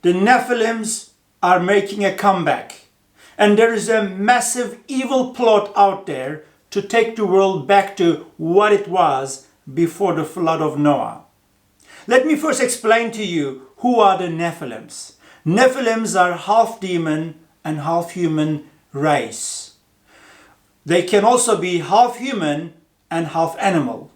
The Nephilims are making a comeback. And there is a massive evil plot out there to take the world back to what it was before the flood of Noah. Let me first explain to you who are the Nephilims. Nephilims are half demon and half human race. They can also be half human and half animal.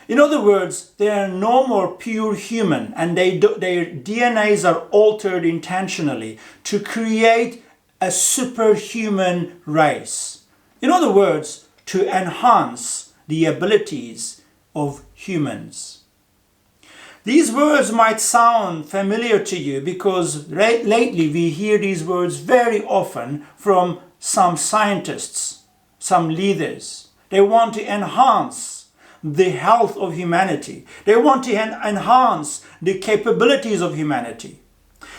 In other words, they are no more pure human, and their DNAs are altered intentionally to create a superhuman race. In other words, to enhance the abilities of humans. These words might sound familiar to you because lately we hear these words very often from some scientists, some leaders. They want to enhance the health of humanity. They want to enhance the capabilities of humanity.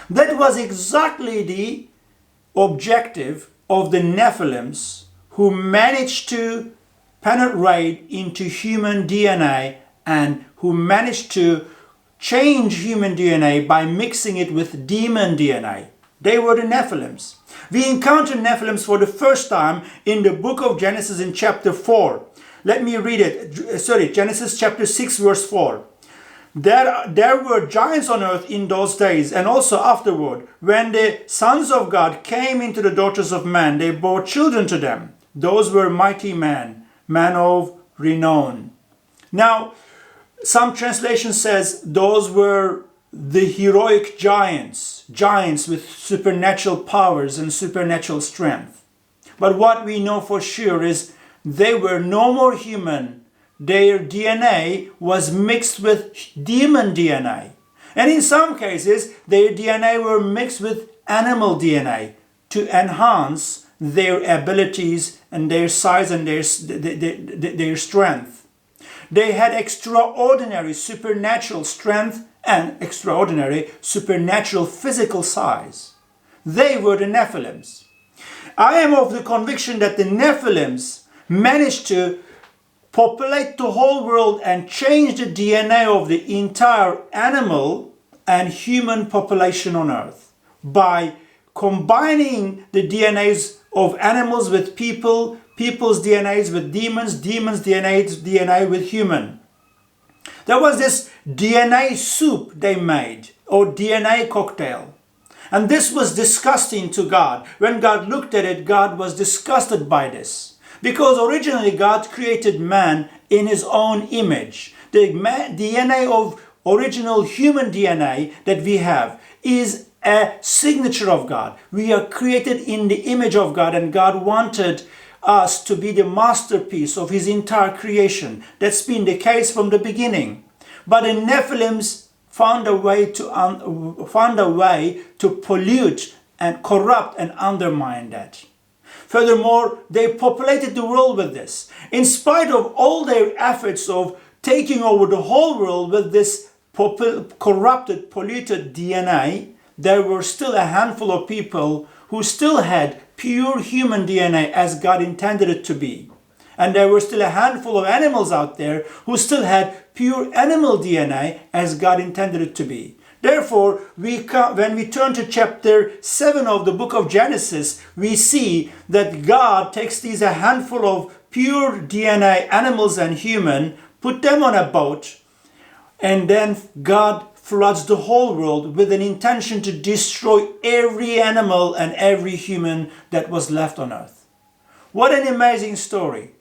That was exactly the objective of the Nephilims, who managed to penetrate into human DNA and who managed to change human DNA by mixing it with demon DNA. They were the Nephilims. We encounter Nephilims for the first time in the book of Genesis in chapter 4. Let me read it. Genesis chapter 6 verse 4. There were giants on earth in those days, and also afterward. When the sons of God came into the daughters of man, they bore children to them. Those were mighty men of renown. Now, some translation says those were the heroic giants with supernatural powers and supernatural strength. But what we know for sure is they were no more human. Their DNA was mixed with demon DNA. And in some cases, their DNA were mixed with animal DNA to enhance their abilities and their size and their strength. They had extraordinary supernatural strength and extraordinary supernatural physical size. They were the Nephilims. I am of the conviction that the Nephilims managed to populate the whole world and change the DNA of the entire animal and human population on earth by combining the DNAs of animals with people's DNAs with demons' DNA with human. There was this DNA soup they made, or DNA cocktail. And this was disgusting to God. When God looked at it, God was disgusted by this. Because originally God created man in his own image. The DNA of original human DNA that we have is a signature of God. We are created in the image of God, and God wanted us to be the masterpiece of his entire creation. That's been the case from the beginning. But the Nephilims found a way to pollute and corrupt and undermine that. Furthermore, they populated the world with this. In spite of all their efforts of taking over the whole world with this corrupted, polluted DNA, there were still a handful of people who still had pure human DNA as God intended it to be. And there were still a handful of animals out there who still had pure animal DNA as God intended it to be. Therefore, when we turn to chapter 7 of the book of Genesis, we see that God takes a handful of pure DNA animals and human, put them on a boat, and then God floods the whole world with an intention to destroy every animal and every human that was left on earth. What an amazing story.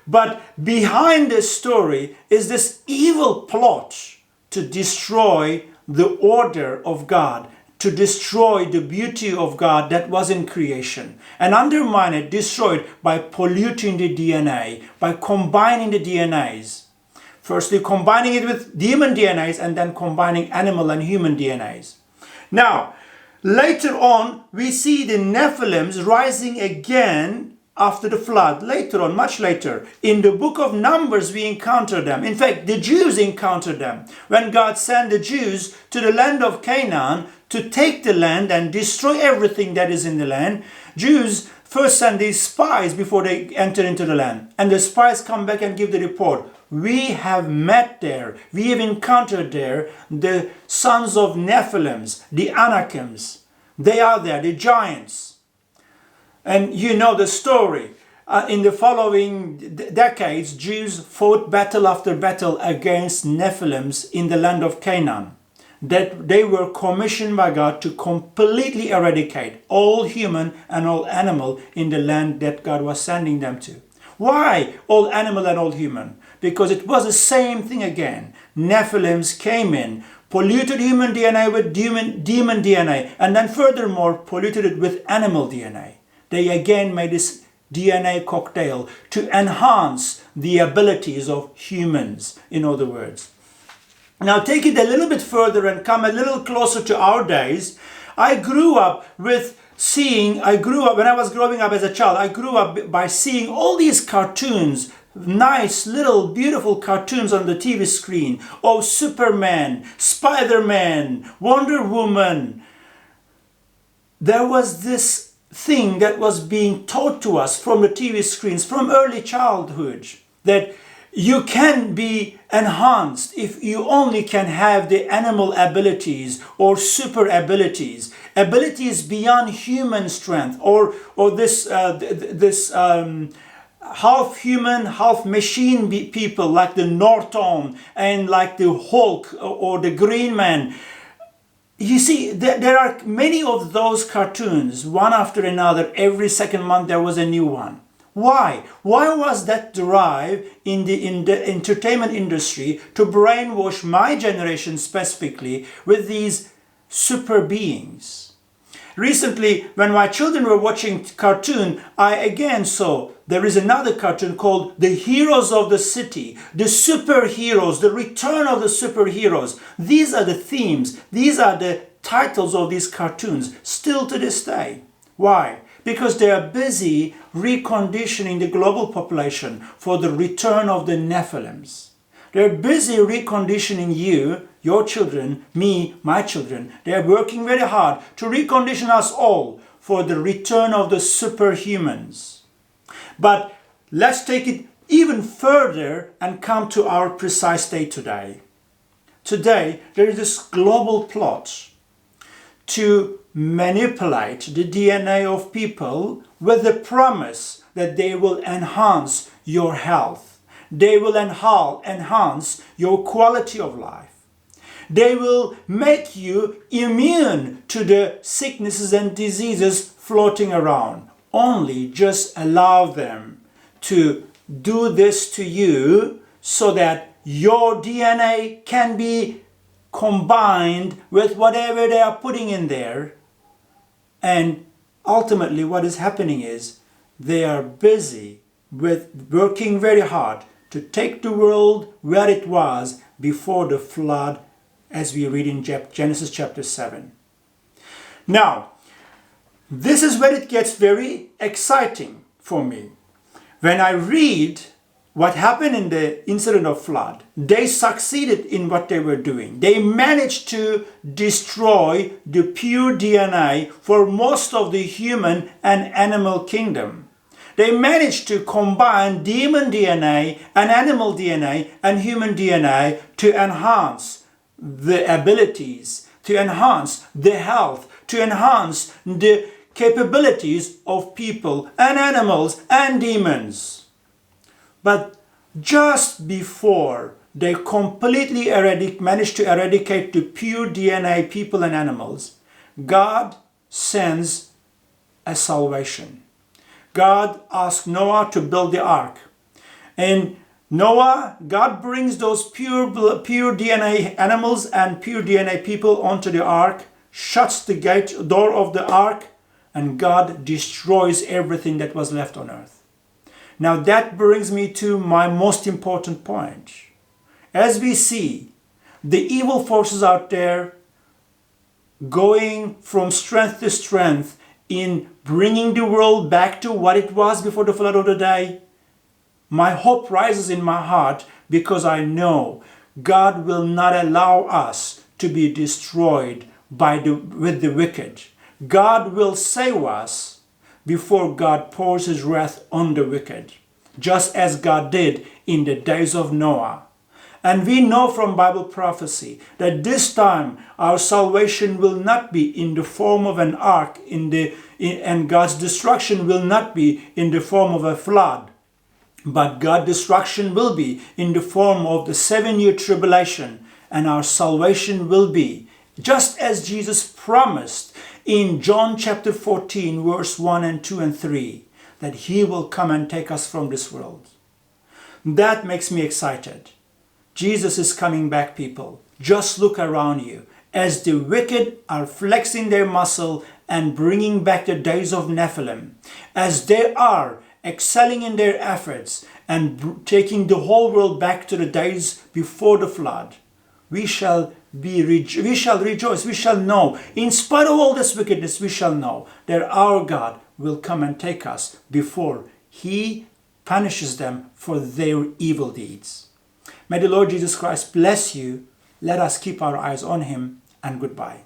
But behind this story is this evil plot to destroy the order of God, to destroy the beauty of God that was in creation, and undermine it, destroy it by polluting the DNA, by combining the DNAs. Firstly, combining it with demon DNAs, and then combining animal and human DNAs. Now, later on, we see the Nephilims rising again after the flood. Later on, much later, in the book of Numbers, we encounter them. In fact, the Jews encountered them. When God sent the Jews to the land of Canaan to take the land and destroy everything that is in the land, Jews first send these spies before they enter into the land. And the spies come back and give the report. we have met there, we have encountered there the sons of Nephilims, the Anakims. They are there, the giants. And you know the story. In the following decades, Jews fought battle after battle against Nephilims in the land of Canaan. That they were commissioned by God to completely eradicate all human and all animal in the land that God was sending them to. Why all animal and all human? Because it was the same thing again. Nephilims came in, polluted human DNA with demon DNA, and then furthermore polluted it with animal DNA. They again made this DNA cocktail to enhance the abilities of humans, in other words. Now take it a little bit further and come a little closer to our days. I grew up when I was growing up as a child, I grew up by seeing all these cartoons, nice little beautiful cartoons on the TV screen of Superman, Spider-Man, Wonder Woman. There was this thing that was being taught to us from the TV screens from early childhood, that you can be enhanced if you only can have the animal abilities or super abilities beyond human strength, or this half human, half machine people like the Norton and like the Hulk or the Green Man. You see, there are many of those cartoons, one after another. Every second month there was a new one. Why? Why was that drive in the entertainment industry to brainwash my generation specifically with these super beings? Recently, when my children were watching cartoon, I again saw there is another cartoon called The Heroes of the City, the superheroes, the return of the superheroes. These are the themes, these are the titles of these cartoons still to this day. Why? Because they are busy reconditioning the global population for the return of the Nephilims. They're busy reconditioning you, your children, me, my children. They are working very hard to recondition us all for the return of the superhumans. But let's take it even further and come to our precise day today. Today, there is this global plot to manipulate the DNA of people with the promise that they will enhance your health. They will enhance your quality of life. They will make you immune to the sicknesses and diseases floating around. Only just allow them to do this to you so that your DNA can be combined with whatever they are putting in there. And ultimately what is happening is they are busy with working very hard to take the world where it was before the flood, as we read in Genesis chapter 7. Now, this is where it gets very exciting for me. When I read what happened in the incident of flood, they succeeded in what they were doing. They managed to destroy the pure DNA for most of the human and animal kingdom. They managed to combine demon DNA and animal DNA and human DNA to enhance the abilities, to enhance the health, to enhance the capabilities of people and animals and demons. But just before they completely managed to eradicate the pure DNA people and animals, God sends a salvation. God asked Noah to build the ark. And God brings those pure DNA animals and pure DNA people onto the ark, shuts the door of the ark, and God destroys everything that was left on earth. Now that brings me to my most important point. As we see the evil forces out there going from strength to strength in bringing the world back to what it was before the flood of the day, my hope rises in my heart because I know God will not allow us to be destroyed with the wicked. God will save us before God pours his wrath on the wicked. just as God did in the days of Noah. And we know from Bible prophecy that this time our salvation will not be in the form of an ark, and God's destruction will not be in the form of a flood. But God's destruction will be in the form of the 7-year tribulation, and our salvation will be, just as Jesus promised in John chapter 14, verse 1 and 2 and 3, that He will come and take us from this world. That makes me excited. Jesus is coming back, people. Just look around you. As the wicked are flexing their muscle and bringing back the days of Nephilim, as they are excelling in their efforts and taking the whole world back to the days before the flood, we shall rejoice. We shall know, in spite of all this wickedness, we shall know that our God will come and take us before He punishes them for their evil deeds. May the Lord Jesus Christ bless you. Let us keep our eyes on Him, and goodbye.